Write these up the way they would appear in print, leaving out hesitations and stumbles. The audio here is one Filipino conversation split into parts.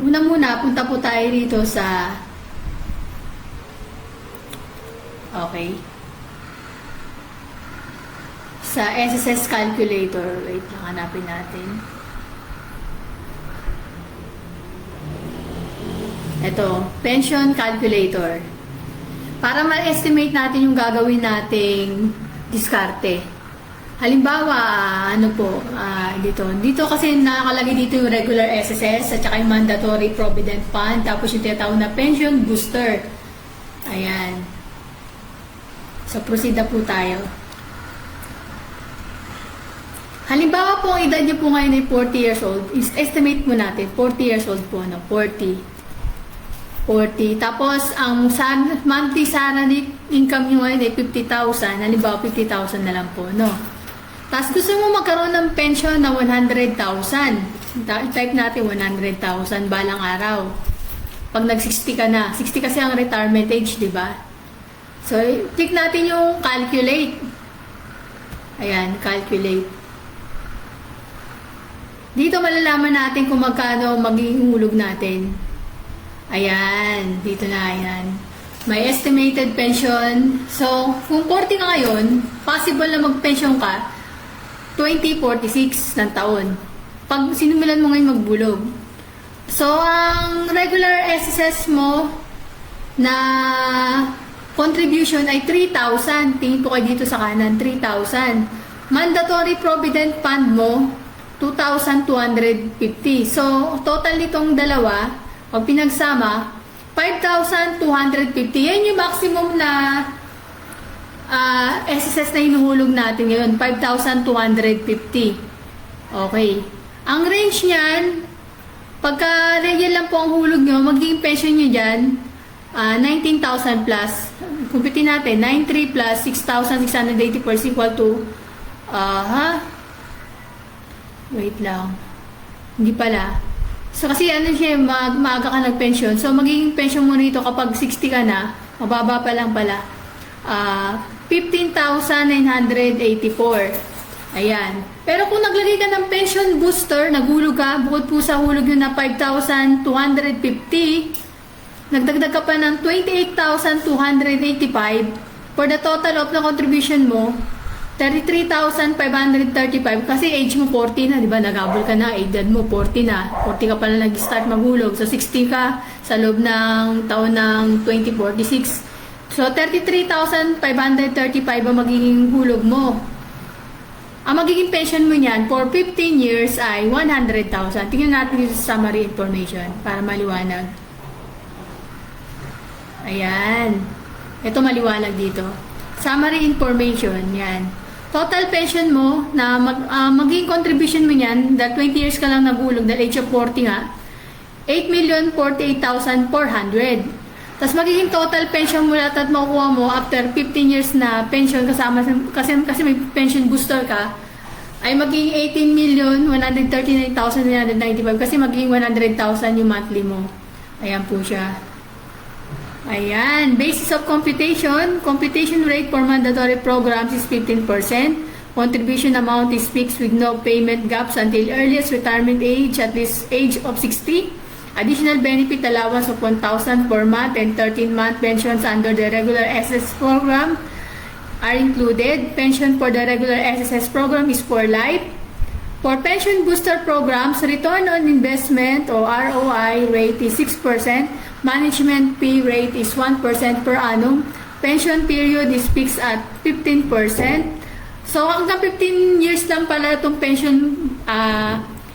Muna, punta po tayo dito sa sa SSS calculator. Wait lang, hanapin natin. Ito, pension calculator. Para ma-estimate natin yung gagawin nating diskarte. Halimbawa, dito kasi nakalagay dito yung regular SSS at saka yung mandatory provident fund, tapos yung tinatawag na pension booster. Ayan. So, proceed na po tayo. Halimbawa po, ang edad niyo po ngayon ay 40 years old. Estimate mo natin, 40 years old po, 40. Tapos, ang monthly salary income nyo ngayon ay 50,000. Halimbawa, 50,000 na lang po, no? Tapos, gusto mo magkaroon ng pension na 100,000. Type natin 100,000 balang araw. Pag nag-60 ka na. 60 kasi ang retirement age, di ba? So, click natin yung calculate. Ayan, calculate. Dito malalaman natin kung magkano magiging hulog natin. Ayan, dito na, ayan. May estimated pension. So, kung 40 ka ngayon, possible na mag-pension ka 2046 ng taon. Pag sinumilan mo ngayon magbulog. So, ang regular SSS mo na contribution ay 3,000. Tingin po kayo dito sa kanan, 3,000. Mandatory provident fund mo, 2,250. So, total nitong dalawa, pag pinagsama, 5,250. Yan yung maximum na SSS na hinuhulog natin ngayon, 5,250. Okay. Ang range niyan, pagka yan lang po ang hulog nyo, magiging pension nyo dyan, 19,000 plus. Kumpitin natin, 9,300 plus 6,680 per equal to, wait lang. Hindi pala. So, kasi siya, maaga ka nag-pension. So, magiging pension mo rito kapag 60 ka na, mababa pa lang pala. 15,984. Ayan. Pero kung naglagay ka ng pension booster, naghulog ka, bukod po sa hulog yun na 5,250, nagdagdag ka pa ng 28,285 for the total of the contribution mo, 33,535 kasi age mo 40 na, di ba? Nagabol ka na, edad mo 40 na. 40 ka pala nag-start maghulog. So, 60 ka sa loob ng taon ng 2046. So, 33,535 ang magiging hulog mo. Ang magiging pension mo niyan for 15 years ay 100,000. Tingnan natin yung summary information para maliwanag. Ayan. Ito maliwanag dito. Summary information, yan. Total pension mo na magiging contribution mo niyan, dahil 20 years ka lang naghulog, dahil age of 40 nga, 8,048,400. Tapos magiging total pension mo lahat at makukuha mo after 15 years na pension kasama, kasi may pension booster ka, ay magiging 18,139,995 kasi magiging 100,000 yung monthly mo. Ayan po siya. Ayan. Basis of computation. Computation rate for mandatory programs is 15%. Contribution amount is fixed with no payment gaps until earliest retirement age at least age of 60. Additional benefit allowance of 1,000 per month and 13-month pensions under the regular SSS program are included. Pension for the regular SSS program is for life. For pension booster programs, return on investment o ROI rate is 6%. Management fee rate is 1% per annum. Pension period is fixed at 15%. So, hanggang 15 years lang pala itong pension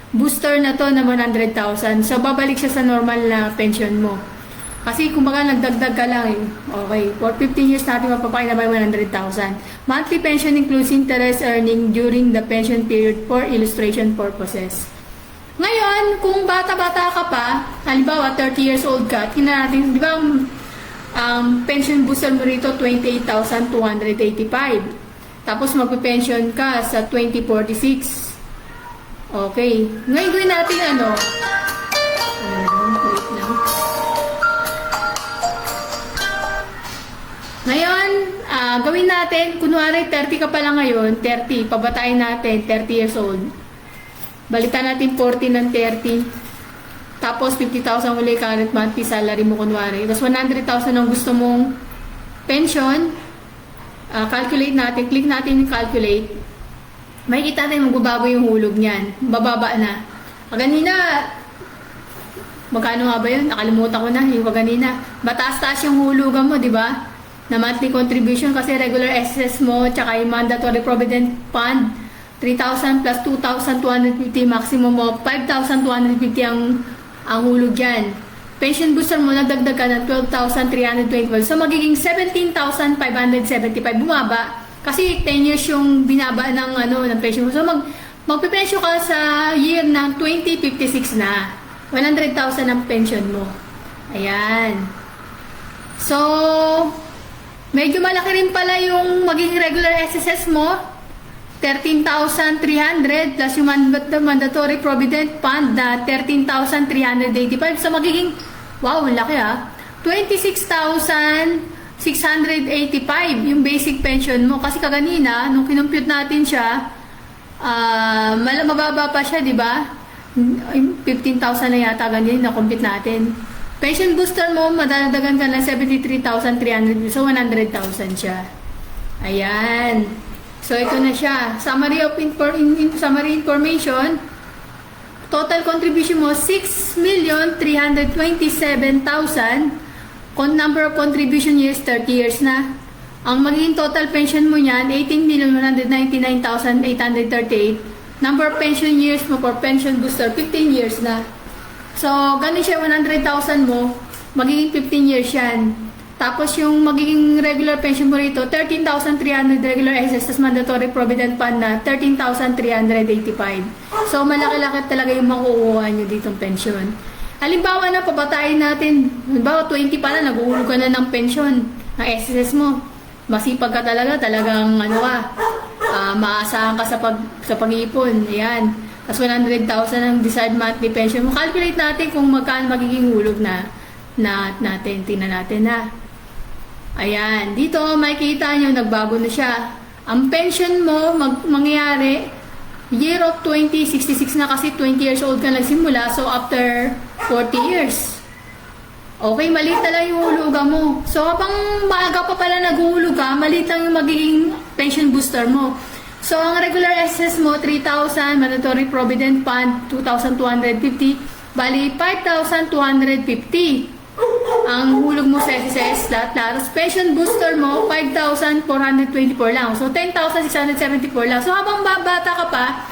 booster na to na 100,000. So, babalik siya sa normal na pension mo. Kasi, kumbaga, nagdagdag ka lang eh. Okay. For 15 years natin mapapain na by 100,000. Monthly pension includes interest earning during the pension period for illustration purposes. Ngayon, kung bata-bata ka pa, halimbawa 30 years old ka, tingnan natin, di ba ang pension booster mo rito, 28,285. Tapos magpe-pension ka sa 2046. Okay. Ngayon gawin natin wait lang. Ngayon, gawin natin, kunwari 30 ka pa lang ngayon, 30, pabatayin natin, 30 years old. Balitan natin 40 ng 30. Tapos 50,000 uli current monthly salary mo kunwari. Tapos 100,000 ang gusto mong pension. Calculate natin. Click natin yung calculate. Makikita natin magbabago yung hulog niyan. Bababa na. Kanina, magkano nga ba yun? Nakalimutan ko na yung kanina. Mataas-taas yung hulugan mo, di ba? Na monthly contribution kasi regular SS mo, tsaka yung mandatory provident fund, 3,000 plus 2,250, maximum of 5,250 ang hulog yan. Pension booster mo, nagdagdag ka ng 12,312. So, magiging 17,575. Bumaba. Kasi 10 years yung binaba ng pension mo. So, magpipensyo ka sa year ng 2056 na. 100,000 ang pension mo. Ayan. So, medyo malaki rin pala yung magiging regular SSS mo. 13,300 plus yung mandatory provident fund na 13,385. So, magiging, wow, laki 26,685 yung basic pension mo. Kasi kaganina, nung kinumpute natin siya, mababa pa siya, di ba? 15,000 na yata ganyan na-compute natin. Pension booster mo, madadagdagan ka ng 73,300. So, 100,000 siya. Ayan. So, ito na siya. Summary information. Total contribution mo, 6,327,000. Number of contribution years, 30 years na. Ang magiging total pension mo niyan, 18,199,838. Number of pension years mo for pension booster, 15 years na. So, ganun siya, 100,000 mo, magiging 15 years yan. Tapos yung magiging regular pension mo rito, 13,300 regular SS, tas mandatory provident fund na 13,385. So, malaki-laki talaga yung makukuha nyo ditong pension. Halimbawa na, pabatayin natin, halimbawa 20 pa na, nag-uulog ka na ng pension, ng SS mo. Masipag ka talaga, talagang maasahan ka sa pag-iipon. Ayan. Tapos 100,000 ang desired monthly pension mo. Calculate natin kung magkano magiging hulog na natin. Tingnan natin na. Ayan. Dito makikita nyo, nagbago na siya. Ang pension mo mangyayari year of 2066 na kasi 20 years old ka nagsimula. So after 40 years. Okay, maliit na lang yung hulugan mo. So, habang maaga pa pala naguhulog ka, maliit lang yung magiging pension booster mo. So, ang regular SS mo, 3,000, mandatory provident fund, 2,250, bali 5,250. Ang hulog mo sa SSS, lahat-lahat. Pension booster mo, 5,424 lang. So, 10,674 lang. So, habang bata ka pa,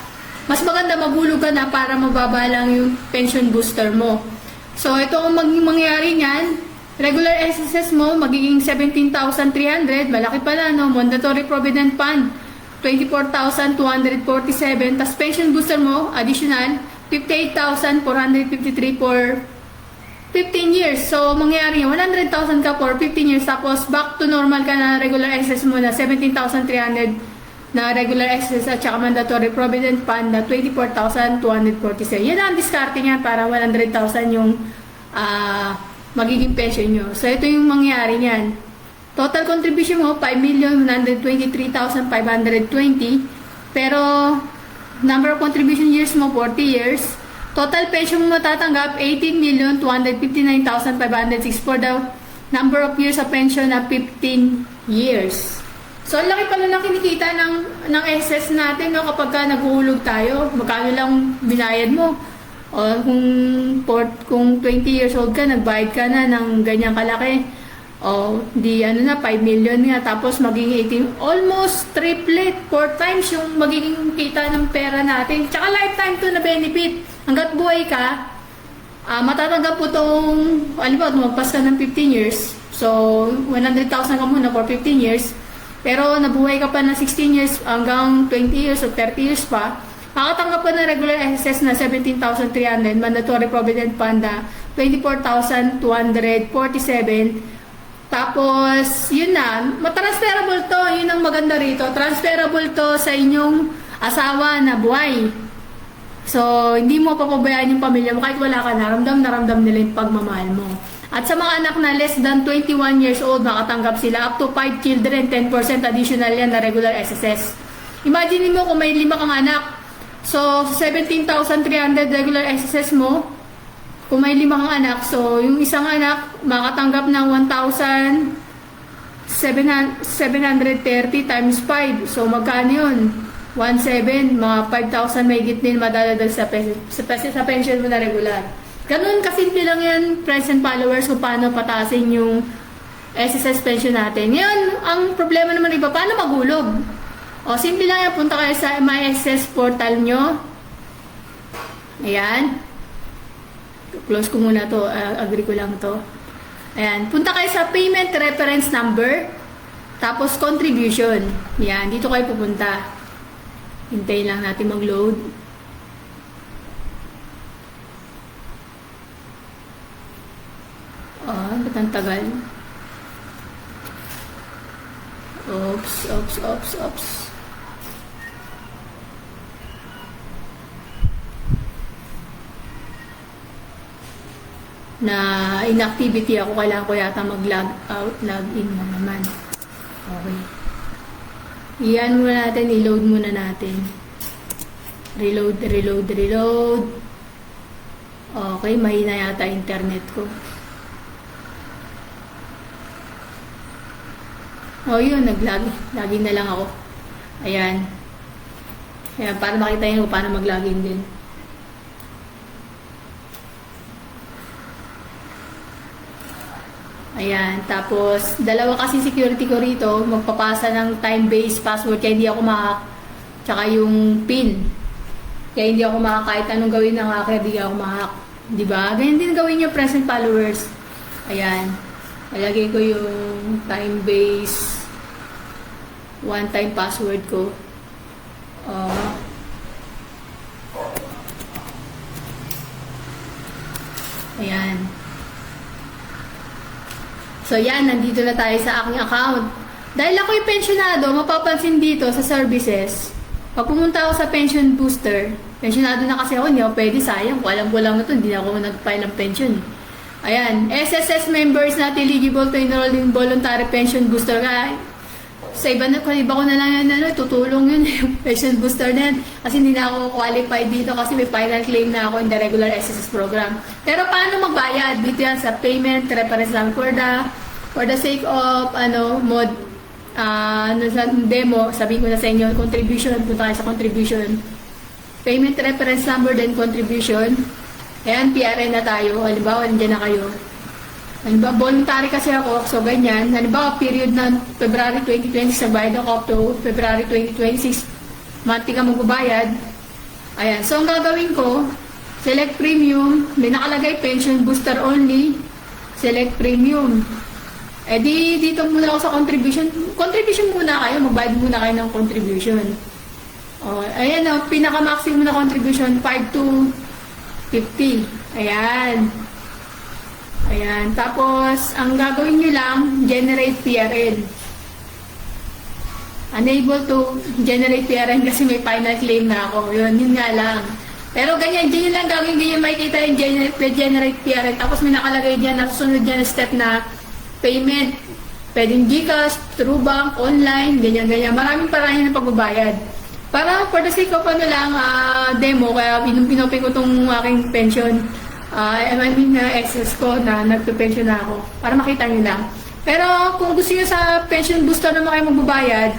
mas maganda maghulog ka na para mababa lang yung pension booster mo. So, ito ang mangyayari niyan. Regular SSS mo, magiging 17,300. Malaki pala, no? Mandatory Provident Fund, 24,247. Tapos, pension booster mo, additional, 58,453 for 15 years. So, mangyayari yan, 100,000 ka for 15 years. Tapos, back to normal ka na regular SSS mo na 17,300 na regular SSS at saka mandatory provident fund na 24,247. Yan ang diskarte niya para 100,000 yung magiging pension nyo. So, ito yung mangyari niyan. Total contribution mo, 5,123,520. Pero, number of contribution years mo, 40 years. Total pension mo matatanggap, 18,259,506 for the number of years of pension na 15 years. So, ang laki pala na kinikita ng SS natin, no, kapag ka naguhulog tayo. Magkano lang binayad mo? O kung 20 years old ka, nagbayad ka na ng ganyang kalaki. O, di 5 million nga. Tapos, magiging 18. Almost triplet, 4 times yung magiging kita ng pera natin. Tsaka lifetime to na benefit. Hanggat buhay ka, matatanggap po itong, magpas ka ng 15 years. So, 100,000 ka muna for 15 years. Pero nabuhay ka pa ng 16 years hanggang 20 years o 30 years pa, makatanggap ka ng regular SSS na 17,300, mandatory provident fund na 24,247. Tapos, yun na, transferable to, yun ang maganda rito. Transferable to sa inyong asawa na buhay. So, hindi mo papabayaan yung pamilya mo kahit wala ka, naramdam nila yung pagmamahal mo. At sa mga anak na less than 21 years old, makatanggap sila up to 5 children, 10% additional yan na regular SSS. Imagine mo kung may 5 kang anak. So, 17,300 regular SSS mo, Kung may 5 kang anak, so yung isang anak makatanggap ng 1,730 times 5. So magkano yun? 1,700, mga 5,000 may din madadagdag sa pension mo na regular. Ganun kasimple lang yan, present followers, kung paano patasin yung SSS pension natin. Ngayon, ang problema naman iba, paano magulog? O, simple lang yan, punta kayo sa MySSS portal nyo. Ayan. Close ko muna to, agree ko lang to. Ayan, punta kayo sa payment reference number, tapos contribution. Ayan, dito kayo pupunta. Hintayin lang natin mag-load. Ba't ang tagal? Oops. Na inactivity ako, kailangan ko yata mag-log out, log in na naman. Okay. Iyan muna natin, i-load muna natin. Reload. Okay, mahina yata internet ko. Yun, nag-login na lang ako. Ayan. Ayan, para makita nyo kung paano mag-login din. Ayan, tapos dalawa kasi security ko rito, magpapasa ng time-based password kaya hindi ako tsaka yung PIN. Kaya hindi ako kahit anong gawin ng hacker, hindi ako ma-hack. Diba? Ganyan din gawin yung present followers. Ayan. Ilagay ko yung time-based one-time password ko. Ayan. So yan, nandito na tayo sa aking account. Dahil ako'y pensionado, mapapansin dito sa services, pag pumunta ako sa pension booster, pensionado na kasi ako, hindi ako pwede, sayang. Kung alam ko lang na ito, hindi na ako nag-file ng pension. Ayan, SSS members not eligible to enroll in voluntary pension booster. Sa iba ko na lang yan, tutulong yun, yung pension booster na yan. Kasi hindi na ako qualified dito kasi may final claim na ako in the regular SSS program. Pero paano magbayad? Dito yan sa payment reference lang for the sake of mode demo, sabihin ko na sa inyo, contribution, punta kayo sa contribution. Payment reference number, then contribution. Ayan, PRN na tayo. Halimbawa, nandiyan na kayo. Halimbawa, voluntary kasi ako. So, ganyan. Halimbawa, period na February 2026, nagbayad ako up to February 2026. Monthly ka magbabayad. Ayan. So, ang gagawin ko, select premium. May nakalagay pension booster only. Select premium. Dito muna ako sa contribution. Contribution muna kayo. Magbayad muna kayo ng contribution. Ayan, pinaka-maximum na contribution, 5 to 50. Ayan. Ayan. Tapos, ang gagawin nyo lang, generate PRN. Unable to generate PRN kasi may final claim na ako. Yun nga lang. Pero ganyan, ganyan lang gagawin. Ganyan makikita yung generate PRN. Tapos may nakalagay dyan, nasusunod dyan step na payment. Pwedeng GCash, TrueBank, online, ganyan-ganyan. Maraming paraan ng pagbabayad. Para for the sake of demo, kaya pinupin ko itong aking pension, excess ko na nagpe-pension na ako. Para makita nyo lang. Pero kung gusto nyo sa pension booster naman kayo magbabayad,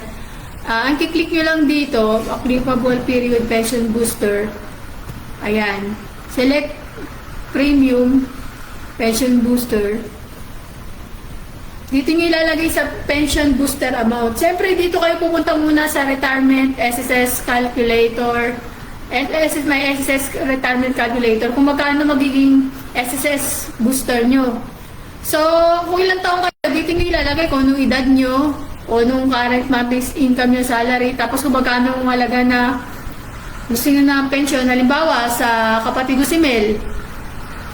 ang kiklik nyo lang dito, applicable period pension booster. Ayan. Select premium pension booster. Dito nyo ilalagay sa pension booster amount. Siyempre, dito kayo pupunta muna sa retirement SSS calculator. My SSS retirement calculator. Kung magkano magiging SSS booster nyo. So, kung ilang taong kayo, dito nyo ilalagay kung anong edad nyo o nung current monthly income nyo, salary. Tapos kung magkano ang halaga na gusto nyo na pension. Halimbawa, sa kapatid ko si Mel.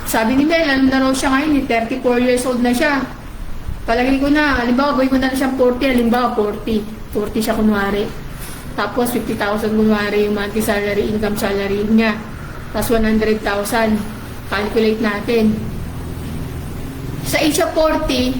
Sabi ni Mel, ano na raw siya ngayon, 34 years old na siya. Palagay ko na, halimbawa, gawin ko na siyang 40, halimbawa 40 siya kunwari. Tapos 50,000 kunwari yung monthly salary, income salary niya. Tapos 100,000. Calculate natin. Sa age of 40,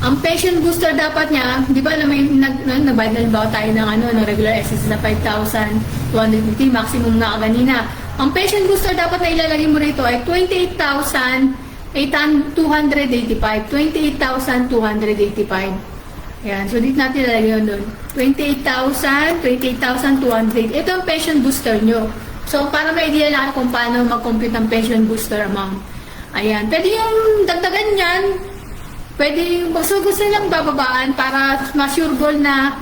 ang pension booster dapat niya, di ba alam mo yung nagbayad na halimbawa tayo ng regular SSS na 5,250, maximum na kanina. Ang pension booster dapat na ilalagay mo rito ay 28,285. 28,285. Ayan. So, dito natin ilalagay yun doon. 28,200. Ito ang pension booster nyo. So, para may idea na kung paano mag-compute ang pension booster amount. Ayan. Pwede yung dagdagan yan. Pwede yung gusto lang bababaan para ma-sure goal na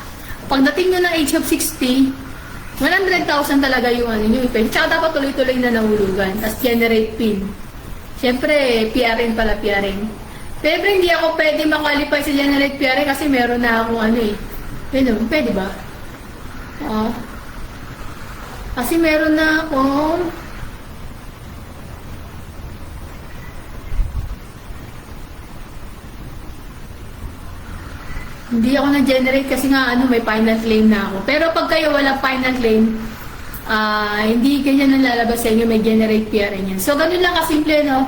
pagdating nyo ng age of 60, 100,000 talaga yung ano nyo. Tsaka dapat tuloy-tuloy na nahulugan. Tapos generate PIN. Siyempre, PRN pala, PRN. Pero hindi ako pwede makwalify sa generate PRN kasi meron na akong ano eh. Pwede ba? Oo. Kasi meron na akong hindi ako na-generate kasi nga may final claim na ako. Pero pag kayo walang final claim, hindi ganyan ang lalabas sa inyo, may generate PRN yan. So, ganun lang kasimple, no?